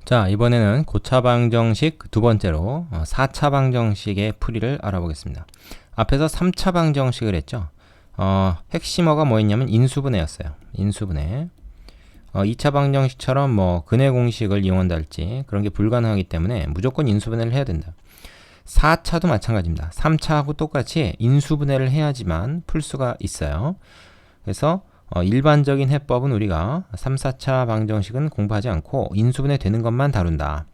자, 이번에는 고차 방정식 두 번째로 4차 방정식의 풀이를 알아보겠습니다. 앞에서 3차 방정식을 했죠. 핵심어가 뭐였냐면 인수분해였어요. 인수분해. 2차 방정식처럼 뭐 근해 공식을 이용한다 할지 그런 게 불가능하기 때문에 무조건 인수분해를 해야 된다. 4차도 마찬가지입니다. 3차하고 똑같이 인수분해를 해야지만 풀 수가 있어요. 그래서 일반적인 해법은 우리가 3, 4차 방정식은 공부하지 않고 인수분해 되는 것만 다룬다.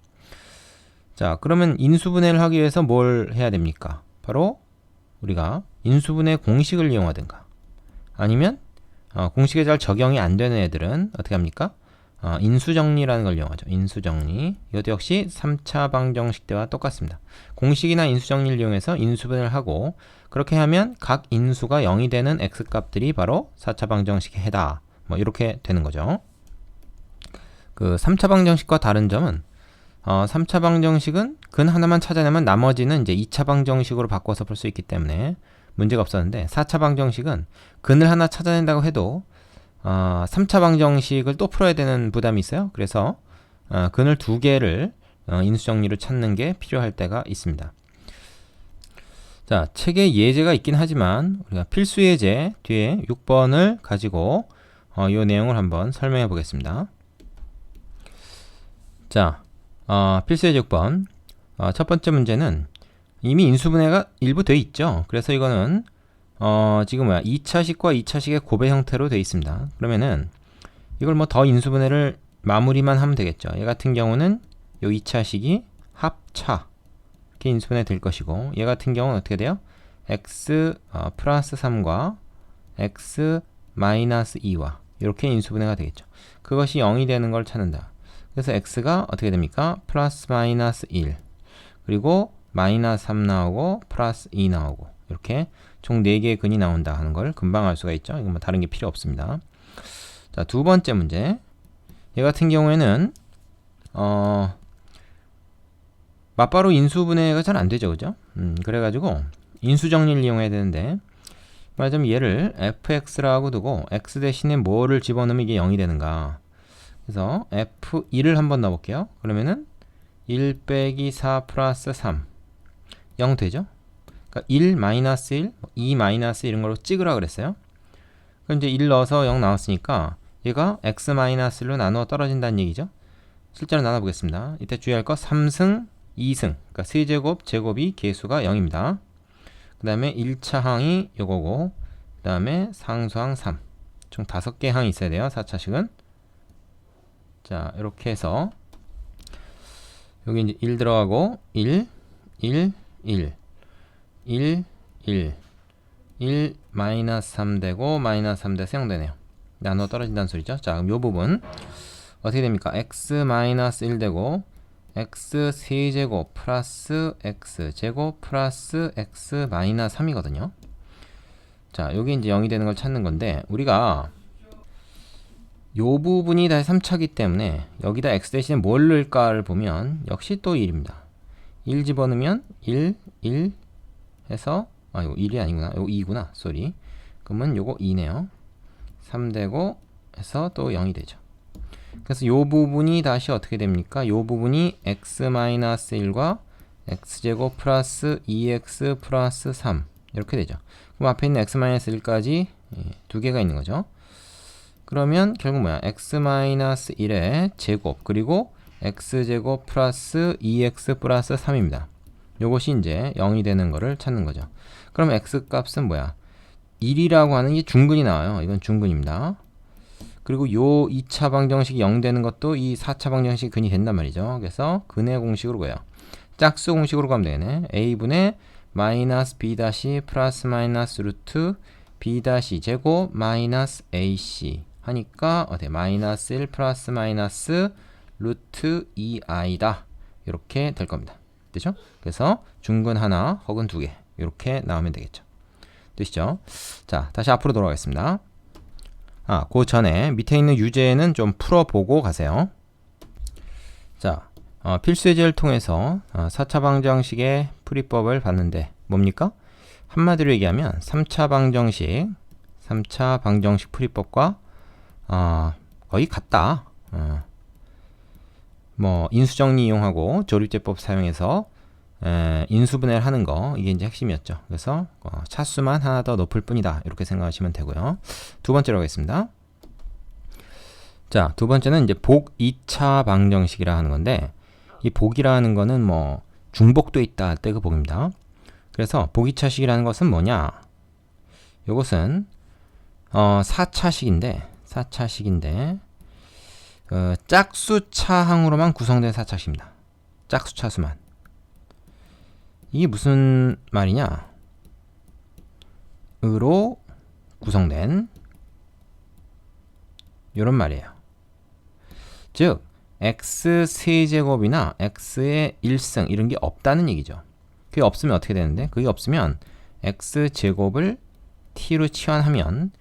자, 그러면 인수분해를 하기 위해서 뭘 해야 됩니까? 바로 우리가 인수분해 공식을 이용하든가 아니면 공식에 잘 적용이 안 되는 애들은 어떻게 합니까? 인수정리라는 걸 이용하죠. 인수정리. 이것도 역시 3차 방정식 때와 똑같습니다. 공식이나 인수정리를 이용해서 인수분해를 하고 그렇게 하면 각 인수가 0이 되는 x값들이 바로 4차 방정식의 해다. 뭐 이렇게 되는 거죠. 그 3차 방정식과 다른 점은 3차 방정식은 근 하나만 찾아내면 나머지는 이제 2차 방정식으로 바꿔서 풀 수 있기 때문에 문제가 없었는데 4차 방정식은 근을 하나 찾아낸다고 해도 3차 방정식을 또 풀어야 되는 부담이 있어요. 그래서 근을 두 개를 인수정리로 찾는 게 필요할 때가 있습니다. 자, 책에 예제가 있긴 하지만 우리가 필수 예제 뒤에 6번을 가지고 이 내용을 한번 설명해 보겠습니다. 자, 필수 예제 6번. 첫 번째 문제는 이미 인수분해가 일부 돼 있죠. 그래서 이거는 지금 2차식과 2차식의 고배 형태로 되어 있습니다. 그러면은 이걸 뭐 더 인수분해를 마무리만 하면 되겠죠. 얘 같은 경우는 요 2차식이 합차 이렇게 인수분해 될 것이고 얘 같은 경우는 어떻게 돼요? x 플러스 3과 x 마이너스 2와 이렇게 인수분해가 되겠죠. 그것이 0이 되는 걸 찾는다. 그래서 x가 어떻게 됩니까? 플러스 마이너스 1 그리고 마이너스 3 나오고 플러스 2 나오고 이렇게 총 4개의 근이 나온다 하는 걸 금방 알 수가 있죠. 이건 뭐 다른 게 필요 없습니다. 자, 두 번째 문제. 얘 같은 경우에는 맞바로 인수분해가 잘 안 되죠. 그죠? 그래가지고 인수정리를 이용해야 되는데 말하자면 얘를 fx라고 두고 x 대신에 뭐를 집어넣으면 이게 0이 되는가. 그래서 f1을 한번 넣어볼게요. 그러면은 1 빼기 4 플러스 3 0 되죠? 그러니까 1 마이너스 1, 2 마이너스 이런 걸로 찍으라 그랬어요. 그럼 이제 1 넣어서 0 나왔으니까 얘가 x 마이너스 1로 나누어 떨어진다는 얘기죠. 실제로 나눠보겠습니다. 이때 주의할 거 3승, 2승, 그러니까 세제곱, 제곱이 개수가 0입니다. 그 다음에 1차 항이 요거고 그 다음에 상수항 3. 총 5개 항이 있어야 돼요. 4차식은. 자, 이렇게 해서 여기 이제 1 들어가고 1, 1, 1, 1, 1, 1, 마이너스 3 되고 마이너스 3 돼서 0 되네요. 나눠 떨어진다는 소리죠. 자, 그럼 요 부분 어떻게 됩니까? x 마이너스 1 되고 x 세제곱 플러스 x 제곱 플러스 x 마이너스 3이거든요. 자, 여기 이제 0이 되는 걸 찾는 건데 우리가 요 부분이 다시 3차기 때문에 여기다 x 대신에 뭘 넣을까를 보면 역시 또 1입니다. 1 집어넣으면 1, 1 해서 이거 1이 아니구나. 이거 2구나. 쏘리. 그러면 요거 2네요. 3 되고 해서 또 0이 되죠. 그래서 요 부분이 다시 어떻게 됩니까? 요 부분이 x-1과 x제곱 플러스 2x 플러스 3 이렇게 되죠. 그럼 앞에 있는 x-1까지 두 개가 있는 거죠. 그러면 결국 뭐야? x-1의 제곱 그리고 x제곱 플러스 2x 플러스 3입니다. 요것이 이제 0이 되는 거를 찾는 거죠. 그럼 x값은 뭐야? 1이라고 하는 게 중근이 나와요. 이건 중근입니다. 그리고 요 2차 방정식이 0 되는 것도 이 4차 방정식이 근이 된단 말이죠. 그래서 근의 공식으로 가요. 짝수 공식으로 가면 되네. a분의 마이너스 b 다시 플러스 마이너스 루트 b 다시 제곱 마이너스 ac 하니까 어때? 마이너스 1 플러스 마이너스 루트 2i다. 이렇게 될 겁니다. 되죠? 그래서 중근 하나 혹은 두 개 이렇게 나오면 되겠죠. 되시죠? 자, 다시 앞으로 돌아가겠습니다. 그 전에 밑에 있는 유제는 좀 풀어보고 가세요. 자, 필수 예제를 통해서 4차 방정식의 풀이법을 봤는데 뭡니까? 한마디로 얘기하면 3차 방정식 풀이법과 거의 같다. 뭐 인수정리 이용하고 조립제법 사용해서 인수분해를 하는 거, 이게 이제 핵심이었죠. 그래서 차수만 하나 더 높을 뿐이다, 이렇게 생각하시면 되고요. 두 번째로 가겠습니다. 자, 두 번째는 이제 복 2차 방정식이라 하는 건데, 이 복이라는 거는 뭐 중복도 있다 할 때 그 복입니다. 그래서 복 2차식이라는 것은 뭐냐? 이것은 4차식인데 짝수차항으로만 구성된 4차식입니다. 짝수차수만. 이게 무슨 말이냐? 으로 구성된 이런 말이에요. 즉 x 세제곱이나 x의 1승 이런 게 없다는 얘기죠. 그게 없으면 어떻게 되는데, 그게 없으면 x제곱을 t로 치환하면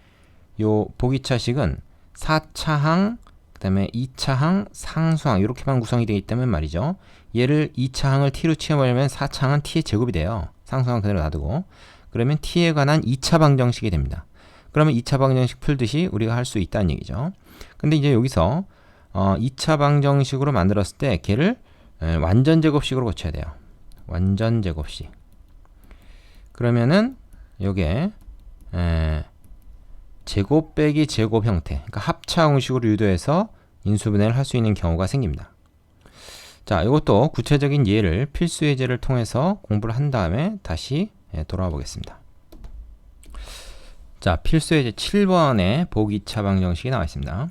요 보기차식은 4차항, 그 다음에 2차항, 상수항 이렇게만 구성이 되어 있다면 말이죠. 얘를 2차항을 t로 치환하려면 4차항은 t의 제곱이 돼요. 상수항 그대로 놔두고. 그러면 t에 관한 2차 방정식이 됩니다. 그러면 2차 방정식 풀듯이 우리가 할 수 있다는 얘기죠. 근데 이제 여기서 2차 방정식으로 만들었을 때 걔를 완전 제곱식으로 고쳐야 돼요. 완전 제곱식. 그러면은 요게 제곱 빼기 제곱 형태, 그러니까 합차 공식으로 유도해서 인수분해를 할 수 있는 경우가 생깁니다. 자, 이것도 구체적인 예를 필수 예제를 통해서 공부를 한 다음에 다시 돌아와 보겠습니다. 자, 필수 예제 7번에 복 2차 방정식이 나와 있습니다.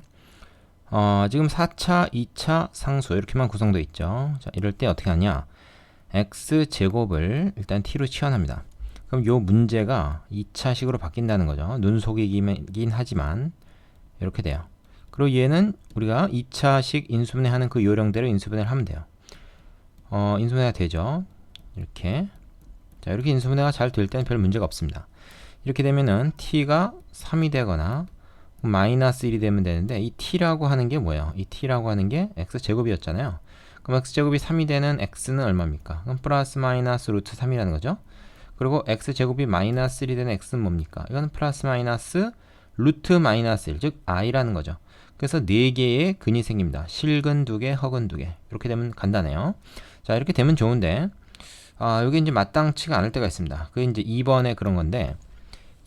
지금 4차, 2차, 상수 이렇게만 구성되어 있죠. 자, 이럴 때 어떻게 하냐? x제곱을 일단 t로 치환합니다. 그럼 요 문제가 2차식으로 바뀐다는 거죠. 눈속이긴 하지만 이렇게 돼요. 그리고 얘는 우리가 2차식 인수분해하는 그 요령대로 인수분해를 하면 돼요. 인수분해가 되죠. 이렇게. 자, 이렇게 인수분해가 잘 될 때는 별 문제가 없습니다. 이렇게 되면은 t가 3이 되거나 마이너스 1이 되면 되는데, 이 t라고 하는 게 뭐예요? 이 t라고 하는 게 x제곱이었잖아요. 그럼 x제곱이 3이 되는 x는 얼마입니까? 그럼 플러스 마이너스 루트 3이라는 거죠. 그리고 x제곱이 마이너스 1이 되는 x는 뭡니까? 이거는 플러스 마이너스 루트 마이너스 1, 즉 i라는 거죠. 그래서 4개의 근이 생깁니다. 실근 2개, 허근 2개. 이렇게 되면 간단해요. 자, 이렇게 되면 좋은데, 여기 이제 마땅치가 않을 때가 있습니다. 그게 이제 2번에 그런 건데,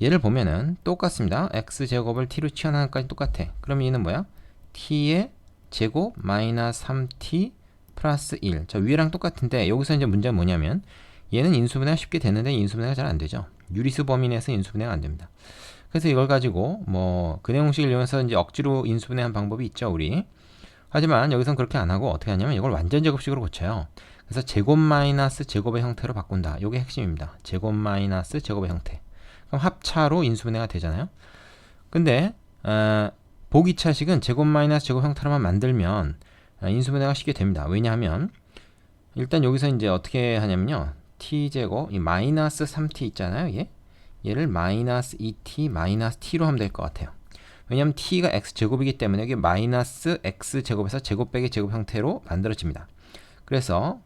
얘를 보면은 똑같습니다. x제곱을 t로 치환하는 것까지 똑같아. 그럼 얘는 뭐야? t의 제곱 마이너스 3t 플러스 1. 자, 위에랑 똑같은데 여기서 이제 문제가 뭐냐면, 얘는 인수분해가 쉽게 되는데 인수분해가 잘 안 되죠. 유리수 범위 내에서 인수분해가 안 됩니다. 그래서 이걸 가지고 뭐 근해 공식을 이용해서 이제 억지로 인수분해한 방법이 있죠, 우리. 하지만 여기서는 그렇게 안 하고 어떻게 하냐면 이걸 완전 제곱식으로 고쳐요. 그래서 제곱 마이너스 제곱의 형태로 바꾼다. 이게 핵심입니다. 제곱 마이너스 제곱의 형태. 그럼 합차로 인수분해가 되잖아요. 근데 복 2차식은 제곱 마이너스 제곱 형태로만 만들면 인수분해가 쉽게 됩니다. 왜냐하면 일단 여기서 이제 어떻게 하냐면요, t제곱, 이 마이너스 3t 있잖아요. 얘를 마이너스 2t 마이너스 t로 하면 될 것 같아요. 왜냐하면 t가 x제곱이기 때문에 이게 마이너스 x제곱에서 제곱 빼기 제곱 형태로 만들어집니다. 그래서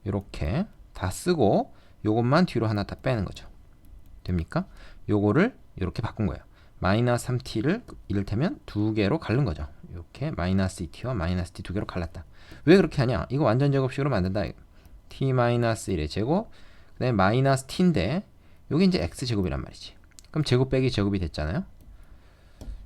이렇게 다 쓰고 요것만 뒤로 하나 다 빼는 거죠. 됩니까? 요거를 이렇게 바꾼 거예요. 마이너스 3t를 이를테면 2개로 갈른 거죠. 이렇게 마이너스 2t와 마이너스 t 2개로 갈랐다. 왜 그렇게 하냐? 이거 완전 제곱식으로 만든다. t 마이너스 1의 제곱, 그 다음에 마이너스 t인데 여기 이제 x제곱이란 말이지. 그럼 제곱 빼기 제곱이 됐잖아요.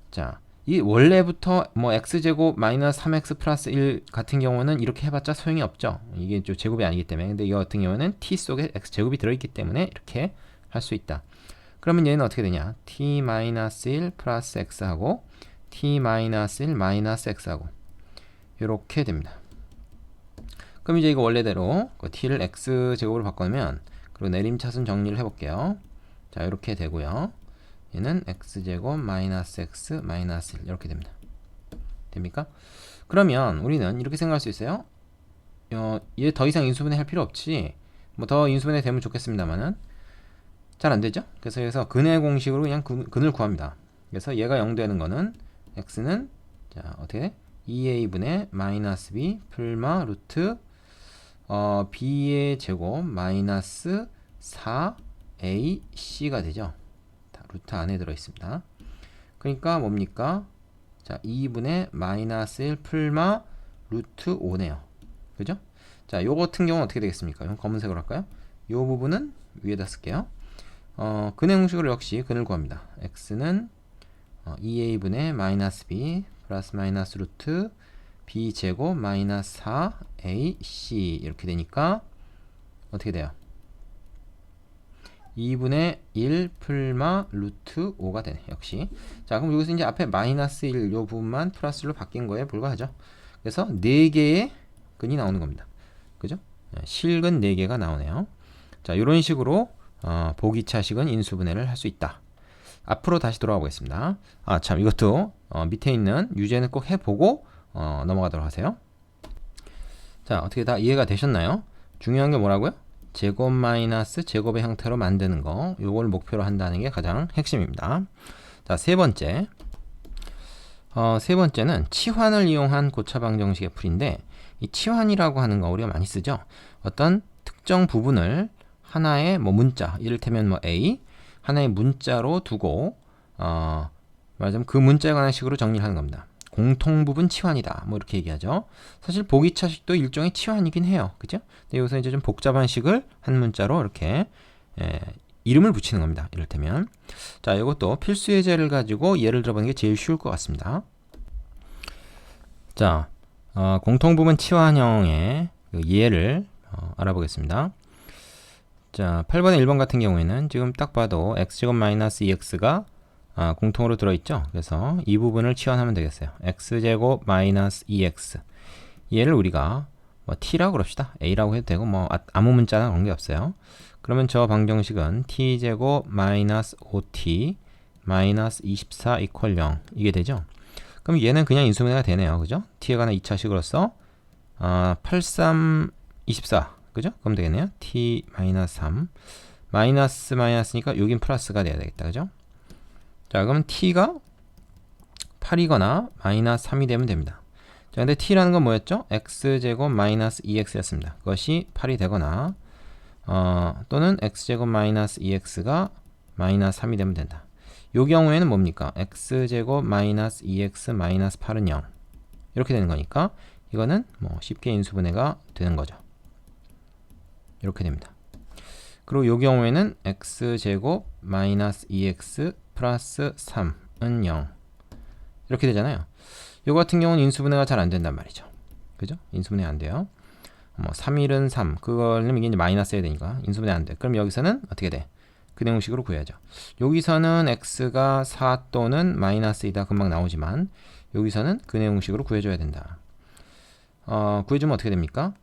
자, 이 원래부터 뭐 x제곱 마이너스 3x 플러스 1 같은 경우는 이렇게 해봤자 소용이 없죠. 이게 좀 제곱이 아니기 때문에. 근데 이거 같은 경우는 t 속에 x제곱이 들어있기 때문에 이렇게 할 수 있다. 그러면 얘는 어떻게 되냐? t 마이너스 1 플러스 x하고 t 마이너스 1 마이너스 x하고 이렇게 됩니다. 그럼 이제 이거 원래대로 t를 x제곱으로 바꾸면, 그리고 내림차순 정리를 해볼게요. 자, 이렇게 되고요. 얘는 x제곱 마이너스 x 마이너스 1 이렇게 됩니다. 됩니까? 그러면 우리는 이렇게 생각할 수 있어요. 얘 더 이상 인수분해 할 필요 없지. 뭐 더 인수분해 되면 좋겠습니다만은 잘 안 되죠. 그래서 여기서 근해 공식으로 그냥 근을 구합니다. 그래서 얘가 0 되는 거는 x는 자, 어떻게 돼? 2a분의 마이너스 b 풀마 루트 b의 제곱 마이너스 4ac가 되죠. 루트 안에 들어있습니다. 그러니까 뭡니까? 자, 2분의 마이너스 1 풀마 루트 5네요. 그죠? 자, 요 같은 경우는 어떻게 되겠습니까? 이건 검은색으로 할까요? 요 부분은 위에다 쓸게요. 근의 공식으로 역시 근을 구합니다. x는 2a분의 마이너스 b 플러스 마이너스 루트 b 제곱 마이너스 4ac 이렇게 되니까 어떻게 돼요? 2분의 1 풀마 루트 5가 되네. 역시. 자, 그럼 여기서 이제 앞에 마이너스 1 요 부분만 플러스로 바뀐 거에 불과하죠. 그래서 4개의 근이 나오는 겁니다. 그죠? 실근 4개가 나오네요. 자, 이런 식으로 보기차식은 인수분해를 할 수 있다. 앞으로 다시 돌아가 보겠습니다. 아, 참, 이것도 밑에 있는 유제는 꼭 해보고 넘어가도록 하세요. 자, 어떻게 다 이해가 되셨나요? 중요한 게 뭐라고요? 제곱 마이너스 제곱의 형태로 만드는 거, 요걸 목표로 한다는 게 가장 핵심입니다. 자, 세 번째는 치환을 이용한 고차방정식의 풀인데, 이 치환이라고 하는 거 우리가 많이 쓰죠. 어떤 특정 부분을 하나의 뭐 문자, 이를테면 뭐 a, 하나의 문자로 두고 말하자면 그 문자에 관한 식으로 정리를 하는 겁니다. 공통부분 치환이다. 뭐 이렇게 얘기하죠. 사실 보기차식도 일종의 치환이긴 해요. 그죠? 근데 여기서 이제 좀 복잡한 식을 한 문자로 이렇게 이름을 붙이는 겁니다. 이를테면. 자, 이것도 필수 예제를 가지고 예를 들어보는 게 제일 쉬울 것 같습니다. 자, 공통부분 치환형의 그 예를 알아보겠습니다. 자, 8번에 1번 같은 경우에는 지금 딱 봐도 x제곱 마이너스 2x가 공통으로 들어있죠. 그래서 이 부분을 치환하면 되겠어요. x제곱 마이너스 2x 얘를 우리가 뭐 t라고 그럽시다. a라고 해도 되고 뭐 아무 문자나 그런 게 없어요. 그러면 저 방정식은 t제곱 마이너스 5t 마이너스 24 이퀄 0 이게 되죠. 그럼 얘는 그냥 인수분해가 되네요. 그죠? t에 관한 2차식으로서 83 24 그죠? 그럼 되겠네요. t-3 마이너스니까 여긴 플러스가 돼야 되겠다. 그죠? 자, 그럼 t가 8이거나 마이너스 3이 되면 됩니다. 자, 근데 t라는 건 뭐였죠? x제곱 마이너스 2x였습니다. 그것이 8이 되거나 또는 x제곱 마이너스 2x가 마이너스 3이 되면 된다. 이 경우에는 뭡니까? x제곱 마이너스 2x 마이너스 8은 0 이렇게 되는 거니까 이거는 뭐 쉽게 인수분해가 되는 거죠. 이렇게 됩니다. 그리고 이 경우에는 x제곱 마이너스 2x 플러스 3은 0 이렇게 되잖아요. 이 같은 경우는 인수분해가 잘 안 된단 말이죠. 그죠? 인수분해 안 돼요. 뭐 3일은 3 그거는 이게 이제 마이너스 해야 되니까 인수분해 안 돼. 그럼 여기서는 어떻게 돼? 근의 공식으로 구해야죠. 여기서는 x가 4 또는 마이너스 2다 금방 나오지만 여기서는 근의 공식으로 구해줘야 된다. 구해주면 어떻게 됩니까?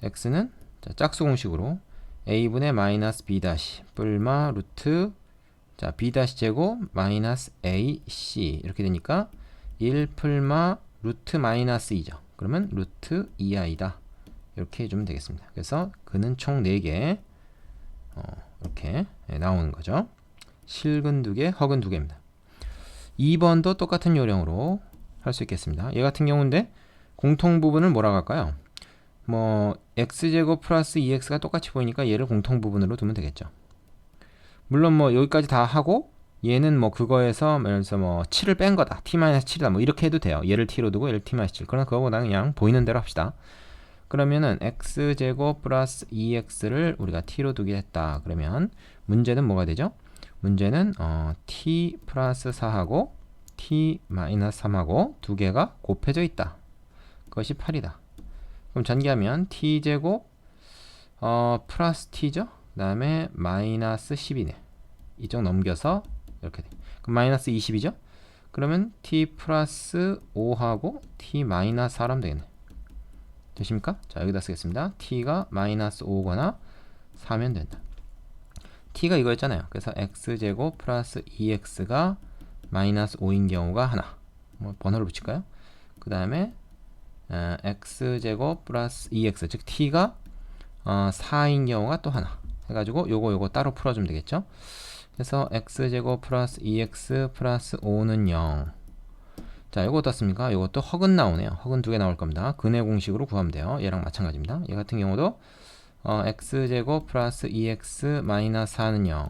x는 자, 짝수 공식으로 a분의 마이너스 b 다시 뿔마 루트 자 b 다시 제곱 마이너스 ac 이렇게 되니까 1 풀마 루트 마이너스 2죠. 그러면 루트 2i다. 이렇게 해주면 되겠습니다. 그래서 근은 총 4개 이렇게 나오는 거죠. 실근 2개, 허근 2개입니다. 2번도 똑같은 요령으로 할 수 있겠습니다. 얘 같은 경우인데 공통 부분을 뭐라고 할까요? 뭐 x제곱 플러스 2x가 똑같이 보이니까 얘를 공통 부분으로 두면 되겠죠. 물론 뭐 여기까지 다 하고 얘는 뭐 그거에서 예를 들어서 뭐 7을 뺀 거다. t-7이다. 뭐 이렇게 해도 돼요. 얘를 t로 두고 얘를 t-7. 그러나 그거보다는 그냥 보이는 대로 합시다. 그러면은 x제곱 플러스 2x를 우리가 t로 두게 했다. 그러면 문제는 뭐가 되죠? 문제는 t 플러스 4하고 t 마이너스 3하고 두 개가 곱해져 있다. 그것이 8이다. 그럼 전개하면 t제곱 플러스 t죠. 그 다음에 마이너스 10이네. 이쪽 넘겨서 이렇게 돼. 그럼 마이너스 20이죠. 그러면 t 플러스 5하고 t 마이너스 4하면 되겠네. 되십니까? 자, 여기다 쓰겠습니다. t가 마이너스 5거나 4면 된다. t가 이거였잖아요. 그래서 x제곱 플러스 2x가 마이너스 5인 경우가 하나. 뭐 번호를 붙일까요? 그 다음에 x제곱 플러스 2x 즉 t가 4인 경우가 또 하나 해가지고 요거 따로 풀어주면 되겠죠. 그래서 x제곱 플러스 2x 플러스 5는 0. 자, 요거 어떻습니까? 요것도 허근 나오네요. 허근 2개 나올 겁니다. 근의 공식으로 구하면 돼요. 얘랑 마찬가지입니다. 얘 같은 경우도 x제곱 플러스 2x 마이너스 4는 0.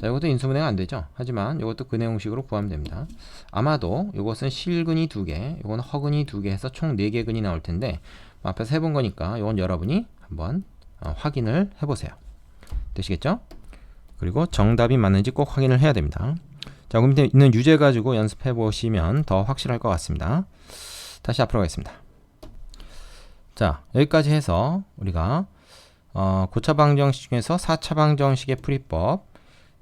자, 이것도 인수분해가 안 되죠. 하지만 이것도 그 내용식으로 구하면 됩니다. 아마도 이것은 실근이 2개, 이건 허근이 2개 해서 총 4개 근이 나올 텐데 앞에서 해본 거니까 이건 여러분이 한번 확인을 해보세요. 되시겠죠? 그리고 정답이 맞는지 꼭 확인을 해야 됩니다. 자, 그럼 밑에 있는 유제 가지고 연습해 보시면 더 확실할 것 같습니다. 다시 앞으로 가겠습니다. 자, 여기까지 해서 우리가 고차 방정식 중에서 4차 방정식의 풀이법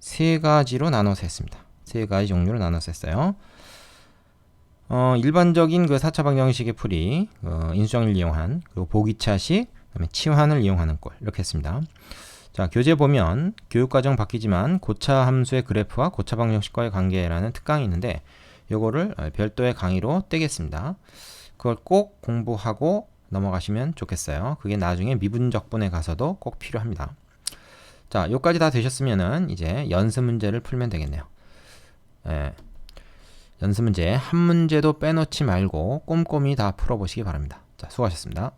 3가지로 나눠서 했습니다. 3가지 종류로 나눠서 했어요. 일반적인 그 4차 방정식의 풀이, 인수정리를 이용한, 그리고 보기차식, 그다음에 치환을 이용하는 꼴, 이렇게 했습니다. 자, 교재 보면 교육과정 바뀌지만 고차 함수의 그래프와 고차 방정식과의 관계라는 특강이 있는데 요거를 별도의 강의로 떼겠습니다. 그걸 꼭 공부하고 넘어가시면 좋겠어요. 그게 나중에 미분적분에 가서도 꼭 필요합니다. 자, 요까지 다 되셨으면은 이제 연습 문제를 풀면 되겠네요. 연습 문제 한 문제도 빼놓지 말고 꼼꼼히 다 풀어보시기 바랍니다. 자, 수고하셨습니다.